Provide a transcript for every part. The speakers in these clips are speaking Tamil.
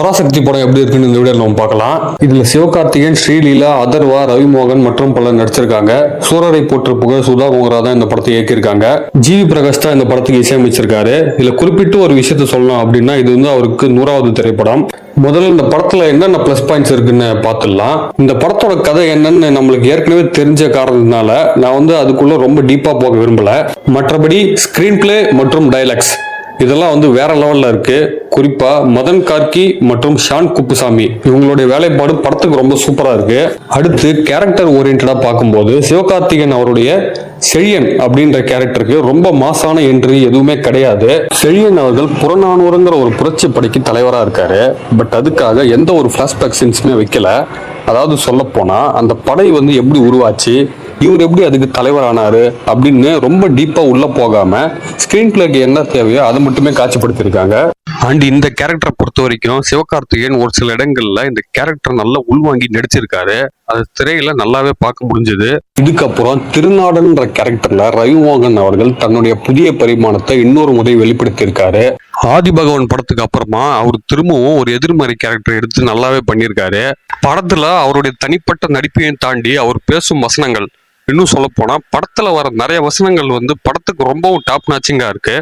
பராசக்தி படம் எப்படி இருக்குன்னு இந்த வீடியோல நம்ம பார்க்கலாம். இதுல சிவகார்த்திகேயன், ஸ்ரீலீலா, அதர்வா, ரவிமோகன் மற்றும் பலர் நடிச்சிருக்காங்க. சூரரை போற்று புகழ் சுதா கோங்கரா தான் இந்த படத்தை இயக்கியிருக்காங்க. ஜிவி பிரகாஷ் தான் இந்த படத்துக்கு இசையமைச்சிருக்காரு. இதுல குறிப்பிட்டு ஒரு விஷயத்த சொல்லணும் அப்படின்னா இது வந்து அவருக்கு 100வது திரைப்படம். முதல்ல இந்த படத்துல என்னென்ன பிளஸ் பாயிண்ட்ஸ் இருக்குன்னு பார்த்துடலாம். இந்த படத்தோட கதை என்னன்னு நம்மளுக்கு ஏற்கனவே தெரிஞ்ச காரணத்தினால நான் வந்து அதுக்குள்ள ரொம்ப டீப்பா போக விரும்பல. மற்றபடி ஸ்கிரீன் பிளே மற்றும் டைலாக்ஸ் இதெல்லாம் வந்து வேற லெவல்ல இருக்கு. குறிப்பா மதன் கார்கி மற்றும் ஷான் குப்புசாமி இவங்களுடைய வேலைப்பாடு படத்துக்கு ரொம்ப சூப்பரா இருக்கு. அடுத்து கேரக்டர் ஓரியன்டா பார்க்கும்போது சிவகார்த்திகேயன் அவருடைய செழியன் அப்படின்ற கேரக்டருக்கு ரொம்ப மாசான என்ட்ரி எதுவுமே கிடையாது. செழியன் அவர்கள் புறநானூறுங்கிற ஒரு புரட்சி படைக்கு தலைவரா இருக்காரு. பட் அதுக்காக எந்த ஒரு பிளாஷ்பேக் சீன்ஸுமே வைக்கல. அதாவது சொல்ல போனா அந்த படை வந்து எப்படி உருவாச்சு, இவர் எப்படி அதுக்கு தலைவரானாரு அப்படின்னு ரொம்ப டீப்பா உள்ள போகாம ஸ்கிரீன் பிளேக்கு என்ன தேவையோ அதை மட்டுமே காட்சிப்படுத்திருக்காங்க. அண்ட் இந்த கேரக்டரை பொறுத்த வரைக்கும் சிவகார்த்திகேயன் ஒரு சில இடங்கள்ல இந்த கேரக்டர் நல்லா உள்வாங்கி நடிச்சிருக்காரு. அது திரையில நல்லாவே பார்க்க முடிஞ்சது. இதுக்கப்புறம் திருநாடன்ற கேரக்டர்ல ரவிமோகன் அவர்கள் தன்னுடைய புதிய பரிமாணத்தை இன்னொரு முறை வெளிப்படுத்தியிருக்காரு. ஆதி பகவான் படத்துக்கு அப்புறமா அவர் திரும்பவும் ஒரு எதிர்மறை கேரக்டர் எடுத்து நல்லாவே பண்ணியிருக்காரு. படத்துல அவருடைய தனிப்பட்ட நடிப்பையும் தாண்டி அவர் பேசும் வசனங்கள், இன்னும் சொல்ல போனா படத்துல வர நிறைய வசனங்கள் வந்து படத்துக்கு ரொம்பவும் டாப் நாச்சிங்கா இருக்கு.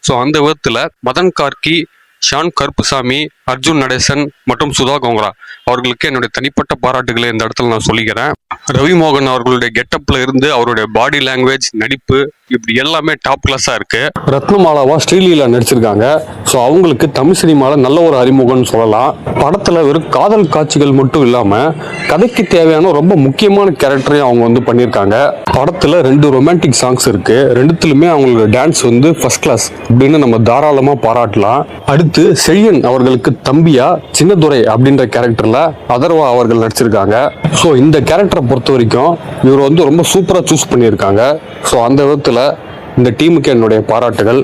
ஸோ அந்த விதத்துல மதன் கார்கி, ஷான் கருப்புசாமி, அர்ஜுன் நடேசன் மற்றும் சுதா கோங்கரா அவர்களுக்கு என்னுடைய தனிப்பட்ட பாராட்டுகளை இந்த இடத்துல நான் சொல்லிக்கிறேன். ரவிமோகன் அவர்களுடைய கெட்டப்ல இருந்து அவருடைய பாடி லாங்குவேஜ், நடிப்பு இப்படி எல்லாமே டாப் கிளாஸா இருக்கு. ரத்னமாலாவா ஸ்ரீலீலா நடிச்சிருக்காங்க. ஸோ அவங்களுக்கு தமிழ் சினிமால நல்ல ஒரு அறிமுகம்னு சொல்லலாம். படத்துல வெறும் காதல் காட்சிகள் மட்டும் இல்லாம கதைக்கு தேவையான ரொம்ப முக்கியமான கேரக்டரையும் அவங்க வந்து பண்ணியிருக்காங்க. படத்துல 2 ரொமான்டிக் சாங்ஸ் இருக்கு. ரெண்டுத்துலுமே அவங்களோட டான்ஸ் வந்து ஃபர்ஸ்ட் கிளாஸ் அப்படின்னு நம்ம தாராளமா பாராட்டலாம். அடுத்து செழியன் அவர்களுக்கு தம்பியா சின்னதுரை அப்படின்ற கேரக்டர்ல அதர்வா அவர்கள் நடிச்சிருக்காங்க. ஸோ இந்த கேரக்டரை பொறுத்த வரைக்கும் இவர் வந்து ரொம்ப சூப்பரா சூஸ் பண்ணியிருக்காங்க. ஸோ அந்த விதத்துல இந்த டீமுக்கு என்னுடைய பாராட்டுகள்.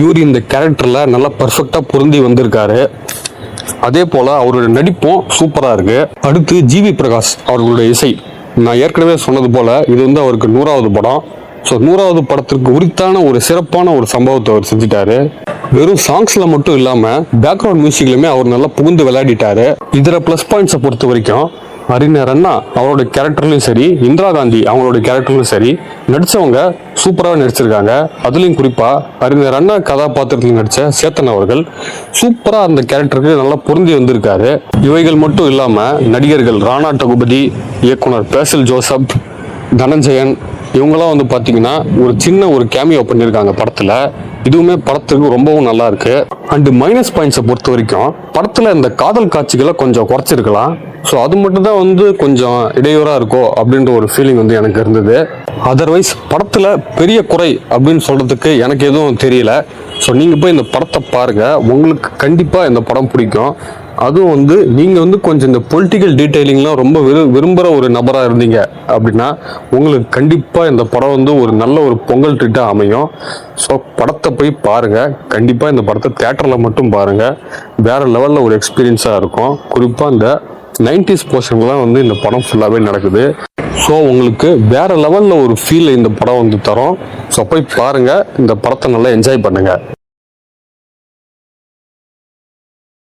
இவர் இந்த கேரக்டர்ல நல்லா பர்ஃபெக்டா பொருந்தி வந்திருக்காரு. அதே போல அவருடைய நடிப்பும் சூப்பரா இருக்கு. அடுத்து ஜிவி பிரகாஷ் அவர்களுடைய இசை, நான் ஏற்கனவே சொன்னது போல இது வந்து அவருக்கு 100வது படம். ஸோ 100வது படத்திற்கு உரித்தான ஒரு சிறப்பான ஒரு சம்பவத்தை அவர் செஞ்சுட்டாரு. வெறும் சாங்ஸ்ல மட்டும் இல்லாம பேக்ரவுண்ட் மியூசிக்லயுமே அவர் நல்லா புகுந்து விளையாடிட்டாரு. இதர பிளஸ் பாயிண்ட்ஸை பொறுத்த வரைக்கும் அறிஞர் அண்ணா அவரோட கேரக்டர்லயும் சரி, இந்திரா காந்தி அவங்களோட கேரக்டர்லயும் சரி நடிச்சவங்க சூப்பராக நடிச்சிருக்காங்க. அதுலயும் குறிப்பா அறிஞர் அண்ணா கதாபாத்திரத்தில் நடிச்ச சேத்தன் அவர்கள் சூப்பரா அந்த கேரக்டருக்கு நல்லா பொருந்தி வந்திருக்காரு. இவைகள் மட்டும் இல்லாம நடிகர்கள் ராணா டகுபதி, இயக்குனர் பேசல் ஜோசப், தனஞ்சயன் இவங்கெல்லாம் வந்து பாத்தீங்கன்னா ஒரு சின்ன ஒரு கேமியோ பண்ணியிருக்காங்க படத்துல. இதுவுமே படத்துக்கு ரொம்பவும் நல்லா இருக்கு. அண்ட் மைனஸ் பாயிண்ட்ஸை பொறுத்த வரைக்கும் படத்துல இந்த காதல் காட்சிகளை கொஞ்சம் குறைச்சிருக்கலாம். ஸோ அது மட்டும் தான் வந்து கொஞ்சம் இடையூறா இருக்கோ அப்படின்ற ஒரு ஃபீலிங் வந்து எனக்கு இருந்தது. அதர்வைஸ் படத்துல பெரிய குறை அப்படின்னு சொல்றதுக்கு எனக்கு எதுவும் தெரியல. ஸோ நீங்க போய் இந்த படத்தை பாருங்க, உங்களுக்கு கண்டிப்பா இந்த படம் பிடிக்கும். அதுவும் வந்து நீங்க வந்து கொஞ்சம் இந்த பொலிட்டிக்கல் டீடைலிங்லாம் ரொம்ப விரும்புகிற ஒரு நபராக இருந்தீங்க அப்படின்னா உங்களுக்கு கண்டிப்பா இந்த படம் வந்து ஒரு நல்ல ஒரு பொங்கல் ட்ரீட்டா அமையும். ஸோ படத்தை போய் பாருங்க. கண்டிப்பா இந்த படத்தை தியேட்டர்ல மட்டும் பாருங்க, வேற லெவல்ல ஒரு எக்ஸ்பீரியன்ஸா இருக்கும். குறிப்பா இந்த 90s போர்ஷன்லாம் வந்து இந்த படம் ஃபுல்லாவே நடக்குது. ஸோ உங்களுக்கு வேற லெவல்ல ஒரு ஃபீல் இந்த படம் வந்து தரும். ஸோ போய் பாருங்க, இந்த படத்தை நல்லா என்ஜாய் பண்ணுங்க.